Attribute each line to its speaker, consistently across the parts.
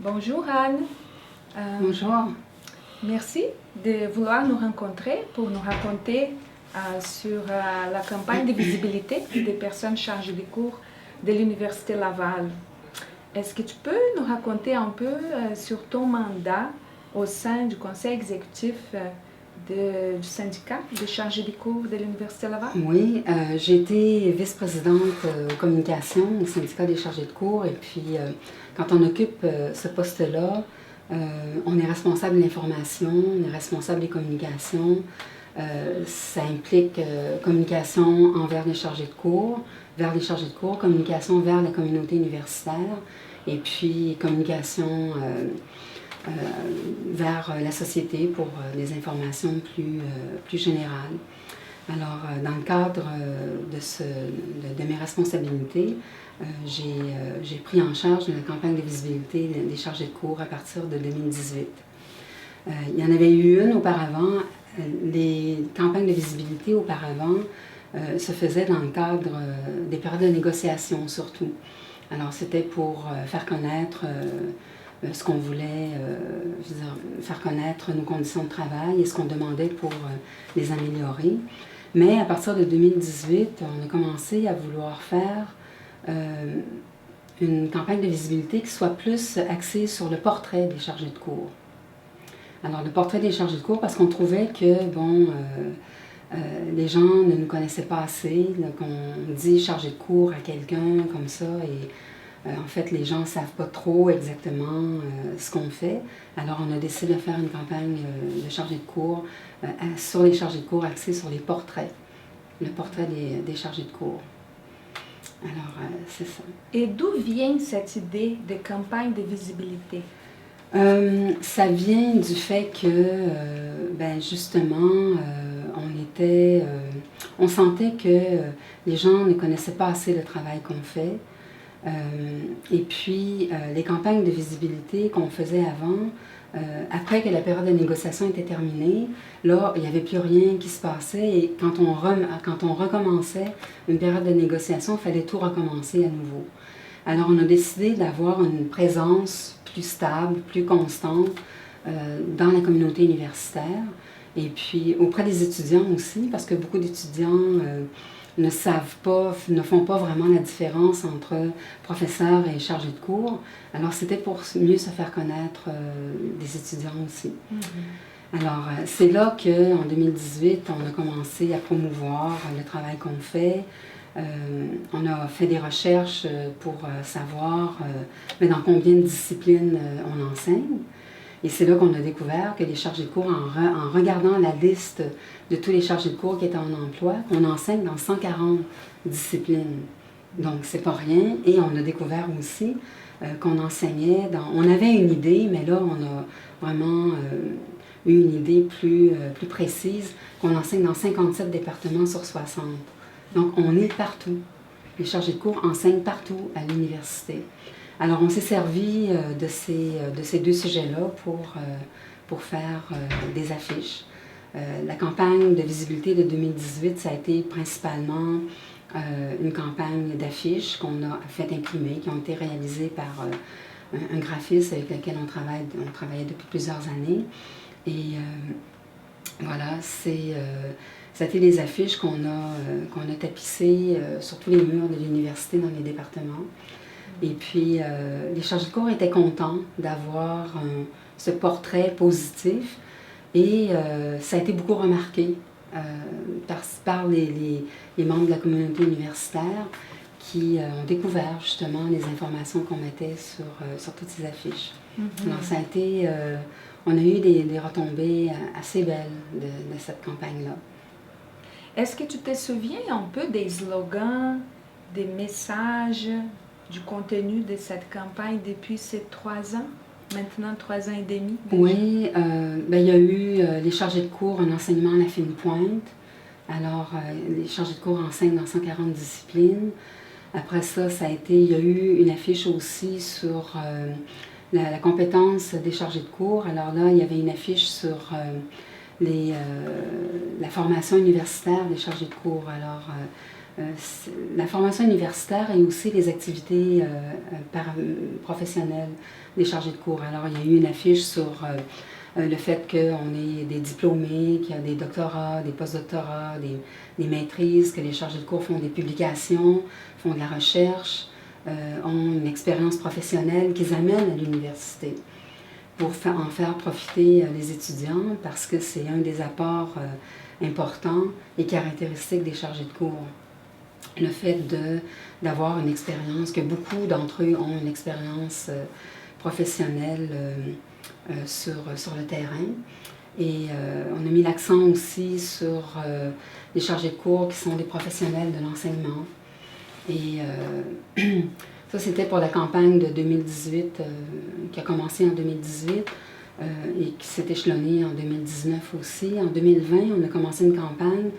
Speaker 1: Bonjour Anne.
Speaker 2: Bonjour.
Speaker 1: Merci de vouloir nous rencontrer pour nous raconter sur la campagne de visibilité des personnes chargées des cours de l'Université Laval. Est-ce que tu peux nous raconter un peu sur ton mandat au sein du conseil exécutif du syndicat des chargés des cours de l'Université Laval?
Speaker 2: Oui, j'ai été vice-présidente communication au syndicat des chargés de cours et puis quand on occupe ce poste-là, on est responsable de l'information, on est responsable des communications. Ça implique communication envers les chargés de cours, vers les chargés de cours, communication vers la communauté universitaire et puis communication vers la société pour des informations plus générales. Alors, dans le cadre de mes responsabilités, j'ai pris en charge la campagne de visibilité des chargés de cours à partir de 2018. Il y en avait eu une auparavant. Les campagnes de visibilité auparavant se faisaient dans le cadre des périodes de négociation surtout. Alors, c'était pour faire connaître ce qu'on voulait, faire connaître nos conditions de travail et ce qu'on demandait pour les améliorer. Mais à partir de 2018, on a commencé à vouloir faire une campagne de visibilité qui soit plus axée sur le portrait des chargés de cours. Alors, le portrait des chargés de cours, parce qu'on trouvait que, les gens ne nous connaissaient pas assez, qu'on dit chargé de cours à quelqu'un comme ça, et en fait, les gens ne savent pas trop exactement ce qu'on fait. Alors, on a décidé de faire une campagne de chargés de cours sur les chargés de cours axée sur les portraits, le portrait des chargés de cours. Alors, c'est ça.
Speaker 1: Et d'où vient cette idée de campagne de visibilité?
Speaker 2: Ça vient du fait que, justement, on sentait que les gens ne connaissaient pas assez le travail qu'on fait. Et puis, les campagnes de visibilité qu'on faisait avant, après que la période de négociation était terminée, là, il n'y avait plus rien qui se passait et quand on recommençait une période de négociation, il fallait tout recommencer à nouveau. Alors, on a décidé d'avoir une présence plus stable, plus constante dans la communauté universitaire et puis auprès des étudiants aussi, parce que beaucoup d'étudiants ne savent pas, ne font pas vraiment la différence entre professeurs et chargés de cours. Alors, c'était pour mieux se faire connaître des étudiants aussi. Mm-hmm. Alors, c'est là qu'en 2018, on a commencé à promouvoir le travail qu'on fait. On a fait des recherches pour savoir dans combien de disciplines on enseigne. Et c'est là qu'on a découvert que les chargés de cours, en regardant la liste de tous les chargés de cours qui étaient en emploi, on enseigne dans 140 disciplines. Donc, c'est pas rien. Et on a découvert aussi qu'on enseignait dans... On avait une idée, mais là, on a vraiment eu une idée plus précise, qu'on enseigne dans 57 départements sur 60. Donc, on est partout. Les chargés de cours enseignent partout à l'université. Alors, on s'est servi de ces deux sujets-là pour faire des affiches. La campagne de visibilité de 2018, ça a été principalement une campagne d'affiches qu'on a fait imprimer, qui ont été réalisées par un graphiste avec lequel on travaillait depuis plusieurs années. Et voilà, ça a été des affiches qu'on a tapissées sur tous les murs de l'université dans les départements. Et puis, les chargés de cours étaient contents d'avoir ce portrait positif et ça a été beaucoup remarqué par les membres de la communauté universitaire qui ont découvert justement les informations qu'on mettait sur toutes ces affiches. Mm-hmm. Alors, ça a été... on a eu des retombées assez belles de cette campagne-là.
Speaker 1: Est-ce que tu te souviens un peu des slogans, des messages, du contenu de cette campagne depuis ces 3 ans, maintenant 3 ans et demi? Déjà?
Speaker 2: Oui, il y a eu les chargés de cours, un enseignement à la fine pointe. Alors, les chargés de cours enseignent dans 140 disciplines. Après ça, il y a eu une affiche aussi sur la compétence des chargés de cours. Alors là, il y avait une affiche sur la formation universitaire des chargés de cours. Alors, la formation universitaire et aussi les activités professionnelles des chargés de cours. Alors, il y a eu une affiche sur le fait qu'on ait des diplômés, qu'il y a des doctorats, des postdoctorats, des maîtrises, que les chargés de cours font des publications, font de la recherche, ont une expérience professionnelle qu'ils amènent à l'université pour en faire profiter les étudiants parce que c'est un des apports importants et caractéristiques des chargés de cours. Le fait d'avoir une expérience, que beaucoup d'entre eux ont une expérience professionnelle sur le terrain. Et on a mis l'accent aussi sur les chargés de cours qui sont des professionnels de l'enseignement. Et ça, c'était pour la campagne de 2018, qui a commencé en 2018 et qui s'est échelonnée en 2019 aussi. En 2020, on a commencé une campagne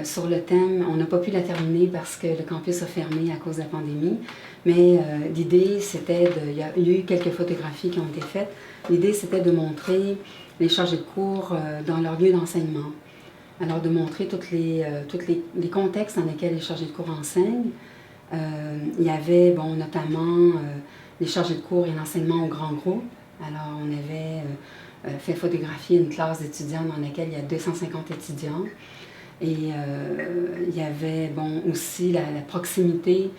Speaker 2: sur le thème, on n'a pas pu la terminer parce que le campus a fermé à cause de la pandémie, mais l'idée, c'était il y a eu quelques photographies qui ont été faites. L'idée, c'était de montrer les chargés de cours dans leur lieu d'enseignement. Alors, de montrer tous les contextes dans lesquels les chargés de cours enseignent. Il y avait, notamment les chargés de cours et l'enseignement au grand groupe. Alors, on avait fait photographier une classe d'étudiants dans laquelle il y a 250 étudiants. Et il y avait aussi la proximité,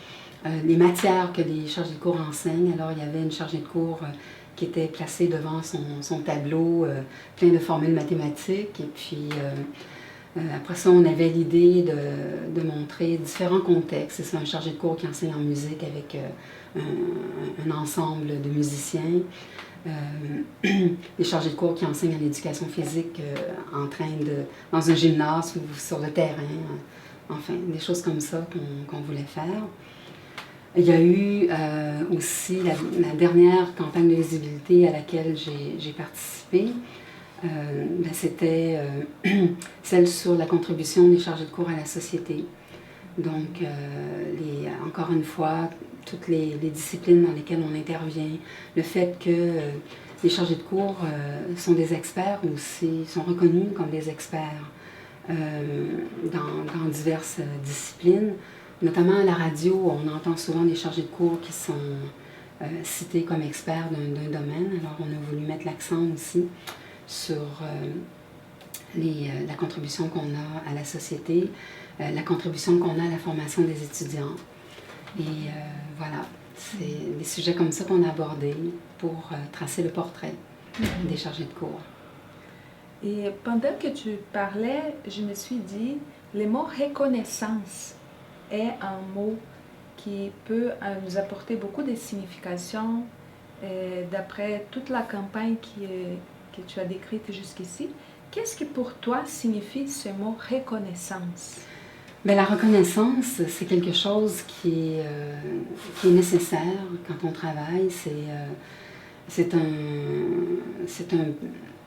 Speaker 2: les matières que les chargés de cours enseignent. Alors, il y avait une chargée de cours qui était placée devant son tableau plein de formules mathématiques. Et puis, après ça, on avait l'idée de montrer différents contextes. C'est un chargé de cours qui enseigne en musique avec un ensemble de musiciens. Les chargés de cours qui enseignent en éducation physique dans un gymnase ou sur le terrain. Enfin, des choses comme ça qu'on voulait faire. Il y a eu aussi la dernière campagne de visibilité à laquelle j'ai participé. C'était celle sur la contribution des chargés de cours à la société. Donc, encore une fois, toutes les disciplines dans lesquelles on intervient, le fait que les chargés de cours sont des experts aussi, sont reconnus comme des experts dans diverses disciplines. Notamment à la radio, on entend souvent des chargés de cours qui sont cités comme experts d'un domaine. Alors, on a voulu mettre l'accent aussi sur la contribution qu'on a à la société, la contribution qu'on a à la formation des étudiants. Et voilà, c'est des sujets comme ça qu'on a abordés pour tracer le portrait des chargés de cours.
Speaker 1: Et pendant que tu parlais, je me suis dit, le mot reconnaissance est un mot qui peut nous apporter beaucoup de significations d'après toute la campagne que tu as décrite jusqu'ici. Qu'est-ce que pour toi signifie ce mot reconnaissance?
Speaker 2: Bien, la reconnaissance, c'est quelque chose qui est nécessaire quand on travaille.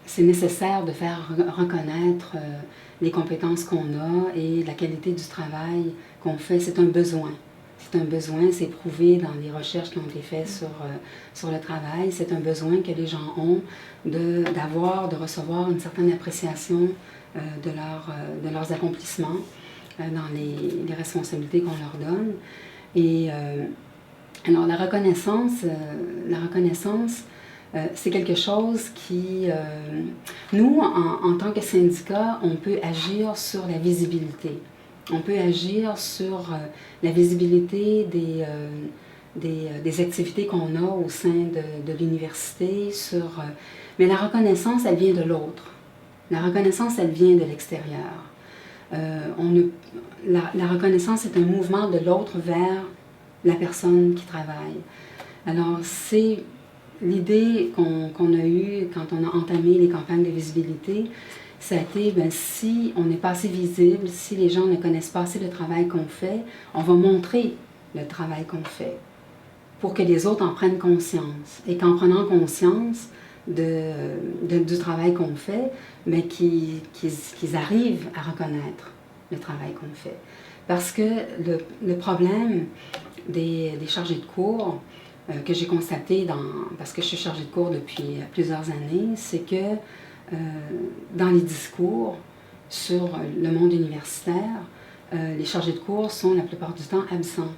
Speaker 2: C'est nécessaire de faire reconnaître les compétences qu'on a et la qualité du travail qu'on fait. C'est un besoin. C'est un besoin, c'est prouvé dans les recherches qui ont été faites sur le travail. C'est un besoin que les gens ont de recevoir une certaine appréciation de leurs accomplissements dans les responsabilités qu'on leur donne. Et alors la reconnaissance, c'est quelque chose qui, nous, en tant que syndicat, on peut agir sur la visibilité. On peut agir sur la visibilité des activités qu'on a au sein de l'université. Mais la reconnaissance, elle vient de l'autre. La reconnaissance, elle vient de l'extérieur. La reconnaissance est un mouvement de l'autre vers la personne qui travaille. Alors, c'est l'idée qu'on a eue quand on a entamé les campagnes de visibilité, ça a été, si on n'est pas assez visible, si les gens ne connaissent pas assez le travail qu'on fait, on va montrer le travail qu'on fait pour que les autres en prennent conscience. Et qu'en prenant conscience du travail qu'on fait, mais qu'ils arrivent à reconnaître le travail qu'on fait. Parce que le problème des chargés de cours, que j'ai constaté parce que je suis chargée de cours depuis plusieurs années, c'est que dans les discours sur le monde universitaire, les chargés de cours sont la plupart du temps absents.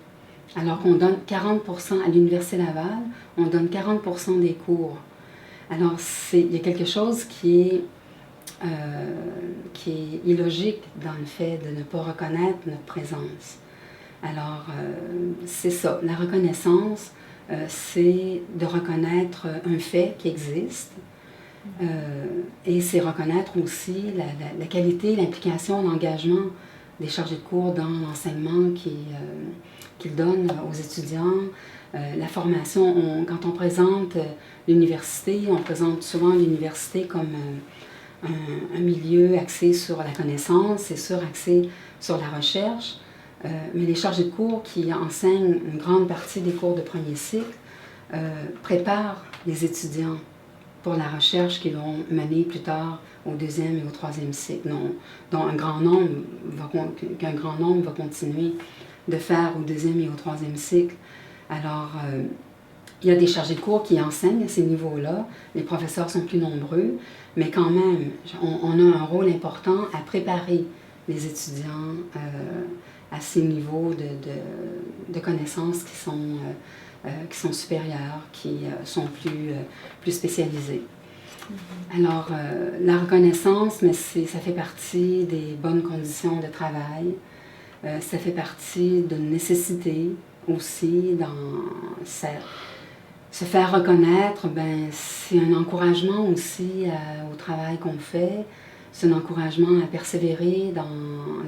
Speaker 2: Alors qu'on donne 40% à l'Université Laval, on donne 40% des cours. Alors, il y a quelque chose qui est illogique dans le fait de ne pas reconnaître notre présence. Alors, c'est ça. La reconnaissance, c'est de reconnaître un fait qui existe et c'est reconnaître aussi la qualité, l'implication, l'engagement des chargés de cours dans l'enseignement qu'ils donnent aux étudiants. La formation, quand on présente l'université, on présente souvent l'université comme un milieu axé sur la connaissance et axé sur la recherche. Mais les chargés de cours qui enseignent une grande partie des cours de premier cycle préparent les étudiants pour la recherche qu'ils vont mener plus tard au deuxième et au troisième cycle, dont qu'un grand nombre va continuer de faire au deuxième et au troisième cycle. Alors, il y a des chargés de cours qui enseignent à ces niveaux-là. Les professeurs sont plus nombreux, mais quand même, on a un rôle important à préparer les étudiants à ces niveaux de connaissances qui sont supérieurs, qui sont plus spécialisés. Alors, la reconnaissance, mais ça fait partie des bonnes conditions de travail. Ça fait partie d'une nécessité aussi se faire reconnaître, c'est un encouragement aussi au travail qu'on fait. C'est un encouragement à persévérer dans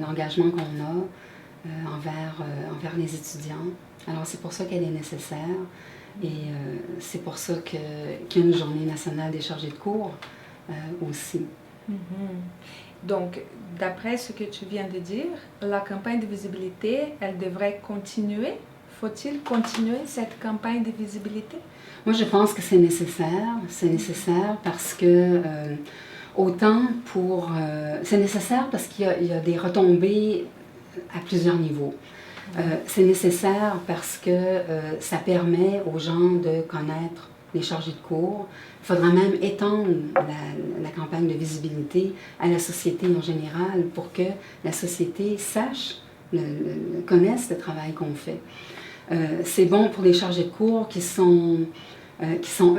Speaker 2: l'engagement qu'on a envers les étudiants. Alors, c'est pour ça qu'elle est nécessaire et c'est pour ça qu'il y a une journée nationale des chargés de cours aussi.
Speaker 1: Donc, d'après ce que tu viens de dire, la campagne de visibilité, elle devrait continuer. Faut-il continuer cette campagne de visibilité?
Speaker 2: Moi, je pense que c'est nécessaire. C'est nécessaire parce que c'est nécessaire parce qu'il y a des retombées à plusieurs niveaux. C'est nécessaire parce que ça permet aux gens de connaître les chargés de cours. Il faudra même étendre la campagne de visibilité à la société en général pour que la société connaisse le travail qu'on fait. C'est bon pour les chargés de cours qui sont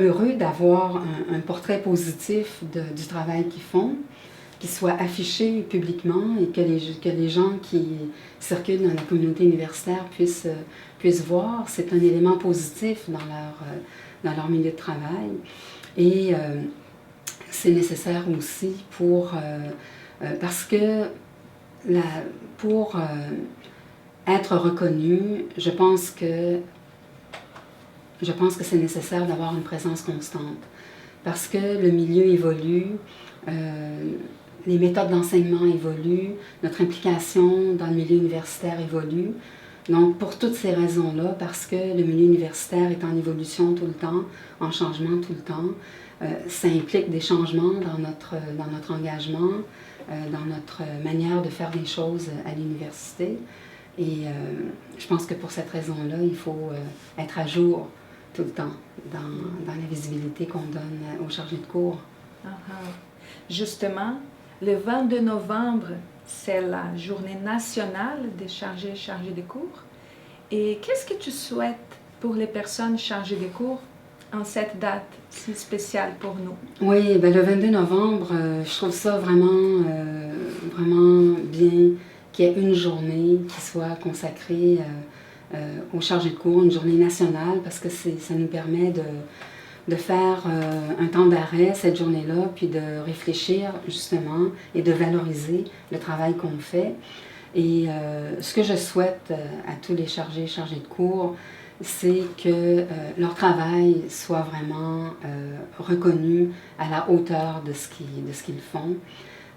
Speaker 2: heureux d'avoir un portrait positif du travail qu'ils font, qui soit affiché publiquement et que les gens qui circulent dans la communauté universitaire puissent voir. C'est un élément positif dans leur milieu de travail. Et c'est nécessaire aussi parce que pour être reconnu, je pense que c'est nécessaire d'avoir une présence constante. Parce que le milieu évolue, les méthodes d'enseignement évoluent, notre implication dans le milieu universitaire évolue. Donc, pour toutes ces raisons-là, parce que le milieu universitaire est en évolution tout le temps, en changement tout le temps, ça implique des changements dans notre engagement, dans notre manière de faire des choses à l'université. Et je pense que pour cette raison-là, il faut être à jour tout le temps dans la visibilité qu'on donne aux chargés de cours.
Speaker 1: Justement, le 22 novembre, c'est la journée nationale des chargés de cours. Et qu'est-ce que tu souhaites pour les personnes chargées de cours en cette date si spéciale pour nous?
Speaker 2: Oui, le 22 novembre, je trouve ça vraiment bien qu'il y ait une journée qui soit consacrée aux chargés de cours, une journée nationale, parce que ça nous permet de faire un temps d'arrêt cette journée-là, puis de réfléchir justement et de valoriser le travail qu'on fait. Et ce que je souhaite à tous les chargés de cours, c'est que leur travail soit vraiment reconnu à la hauteur de ce qu'ils font,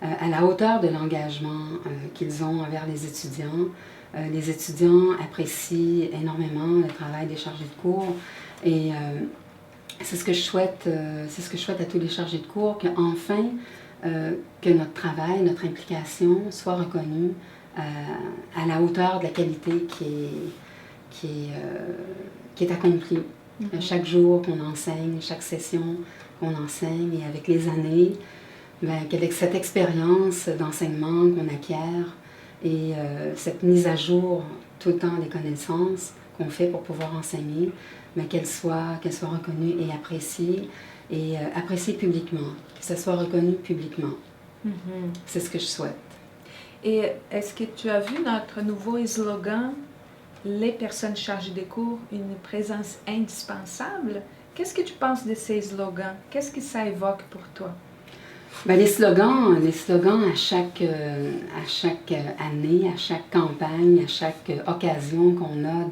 Speaker 2: à la hauteur de l'engagement qu'ils ont envers les étudiants. Les étudiants apprécient énormément le travail des chargés de cours et c'est ce que je souhaite à tous les chargés de cours, qu'enfin que notre travail, notre implication soit reconnue à la hauteur de la qualité qui est accomplie. Chaque jour qu'on enseigne, chaque session qu'on enseigne, et avec les années, qu'avec cette expérience d'enseignement qu'on acquiert, Et cette mise à jour tout le temps des connaissances qu'on fait pour pouvoir enseigner, mais qu'elles soient reconnues et appréciées publiquement, que ça soit reconnu publiquement. C'est ce que je souhaite.
Speaker 1: Et est-ce que tu as vu notre nouveau slogan « Les personnes chargées des cours, une présence indispensable ». Qu'est-ce que tu penses de ces slogans? Qu'est-ce que ça évoque pour toi?
Speaker 2: Ben, les slogans à chaque année, à chaque campagne, à chaque occasion qu'on a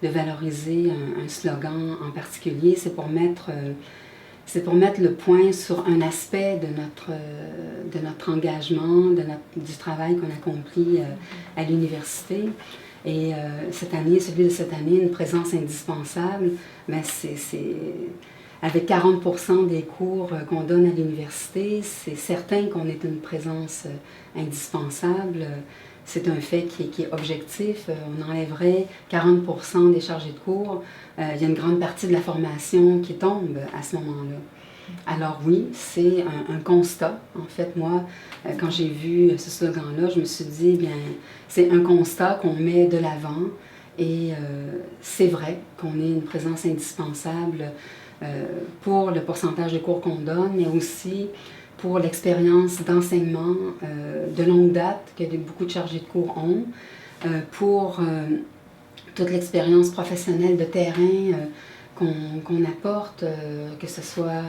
Speaker 2: de valoriser un slogan en particulier, c'est pour mettre le point sur un aspect de notre engagement, du travail qu'on accomplit à l'université. Et celui de cette année, une présence indispensable, ben c'est avec 40% des cours qu'on donne à l'université, c'est certain qu'on est une présence indispensable. C'est un fait qui est objectif. On enlèverait 40% des chargés de cours. Il y a une grande partie de la formation qui tombe à ce moment-là. Alors oui, c'est un constat. En fait, moi, quand j'ai vu ce slogan-là, je me suis dit, bien, c'est un constat qu'on met de l'avant. Et c'est vrai qu'on est une présence indispensable pour le pourcentage de cours qu'on donne, mais aussi pour l'expérience d'enseignement de longue date que beaucoup de chargés de cours ont, pour toute l'expérience professionnelle de terrain qu'on apporte, que ce soit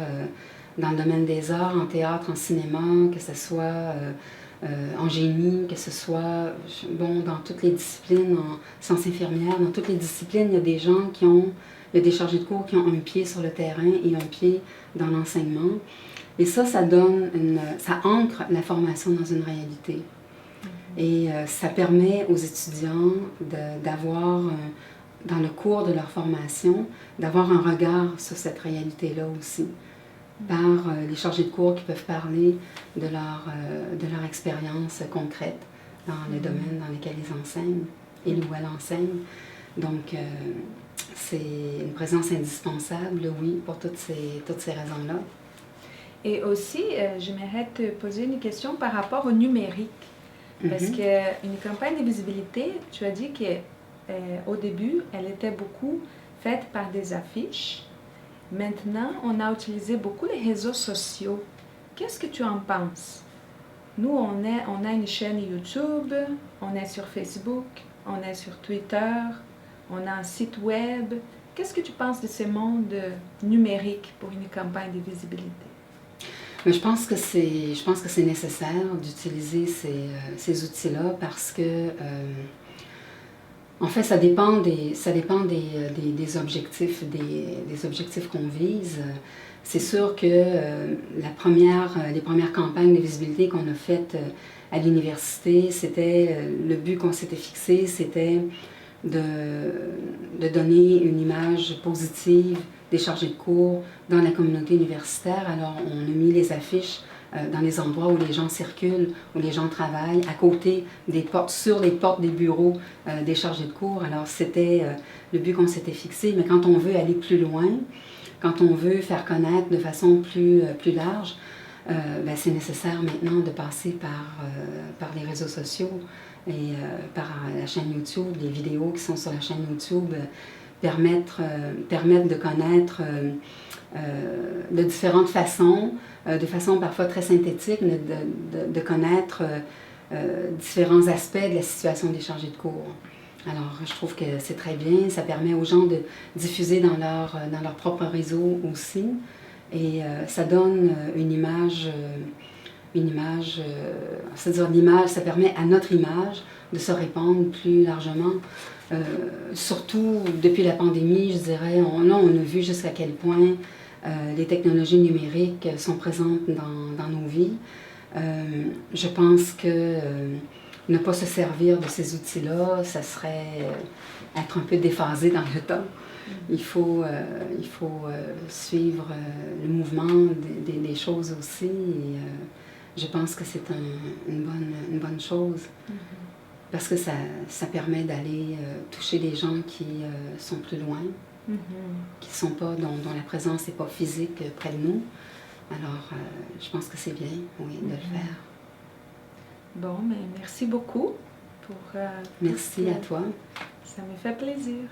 Speaker 2: dans le domaine des arts, en théâtre, en cinéma, que ce soit en génie, que ce soit dans toutes les disciplines, en sciences infirmières, dans toutes les disciplines, il y a des gens il y a des chargés de cours qui ont un pied sur le terrain et un pied dans l'enseignement. Et ça ancre la formation dans une réalité. Et ça permet aux étudiants d'avoir, dans le cours de leur formation, d'avoir un regard sur cette réalité-là aussi, par les chargés de cours qui peuvent parler de leur expérience concrète dans les domaines dans lesquels ils enseignent, ils ou elles enseignent. Donc, c'est une présence indispensable, oui, pour toutes ces raisons-là.
Speaker 1: Et aussi, j'aimerais te poser une question par rapport au numérique. Parce qu'une campagne de visibilité, tu as dit qu'au début, elle était beaucoup faite par des affiches. Maintenant, on a utilisé beaucoup les réseaux sociaux. Qu'est-ce que tu en penses? Nous, on a une chaîne YouTube, on est sur Facebook, on est sur Twitter, on a un site web. Qu'est-ce que tu penses de ce monde numérique pour une campagne de visibilité?
Speaker 2: Mais je pense que c'est nécessaire d'utiliser ces outils-là parce que, en fait, ça dépend des objectifs, des objectifs qu'on vise. C'est sûr que les premières campagnes de visibilité qu'on a faites à l'université, le but qu'on s'était fixé, c'était de donner une image positive des chargés de cours dans la communauté universitaire. Alors, on a mis les affiches dans les endroits où les gens circulent, où les gens travaillent, à côté des portes, sur les portes des bureaux des chargés de cours. Alors, c'était le but qu'on s'était fixé. Mais quand on veut aller plus loin, quand on veut faire connaître de façon plus large, ben, c'est nécessaire maintenant de passer par les réseaux sociaux et par la chaîne YouTube. Les vidéos qui sont sur la chaîne YouTube permettent de connaître de différentes façons, de façon parfois très synthétique, de connaître différents aspects de la situation des chargés de cours. Alors, je trouve que c'est très bien. Ça permet aux gens de diffuser dans leur propre réseau aussi. Et ça donne une image, c'est-à-dire l'image, ça permet à notre image de se répandre plus largement. Surtout depuis la pandémie, je dirais, on a vu jusqu'à quel point les technologies numériques sont présentes dans nos vies. Je pense que ne pas se servir de ces outils-là, ça serait être un peu déphasé dans le temps. Il faut suivre le mouvement des choses aussi. Et, je pense que c'est une bonne chose. Parce que ça permet d'aller toucher des gens qui sont plus loin, qui sont pas, dont la présence n'est pas physique près de nous. Alors, je pense que c'est bien, oui, de le faire.
Speaker 1: Bon, mais merci beaucoup. pour
Speaker 2: Merci
Speaker 1: tout
Speaker 2: à toi.
Speaker 1: Ça me fait plaisir.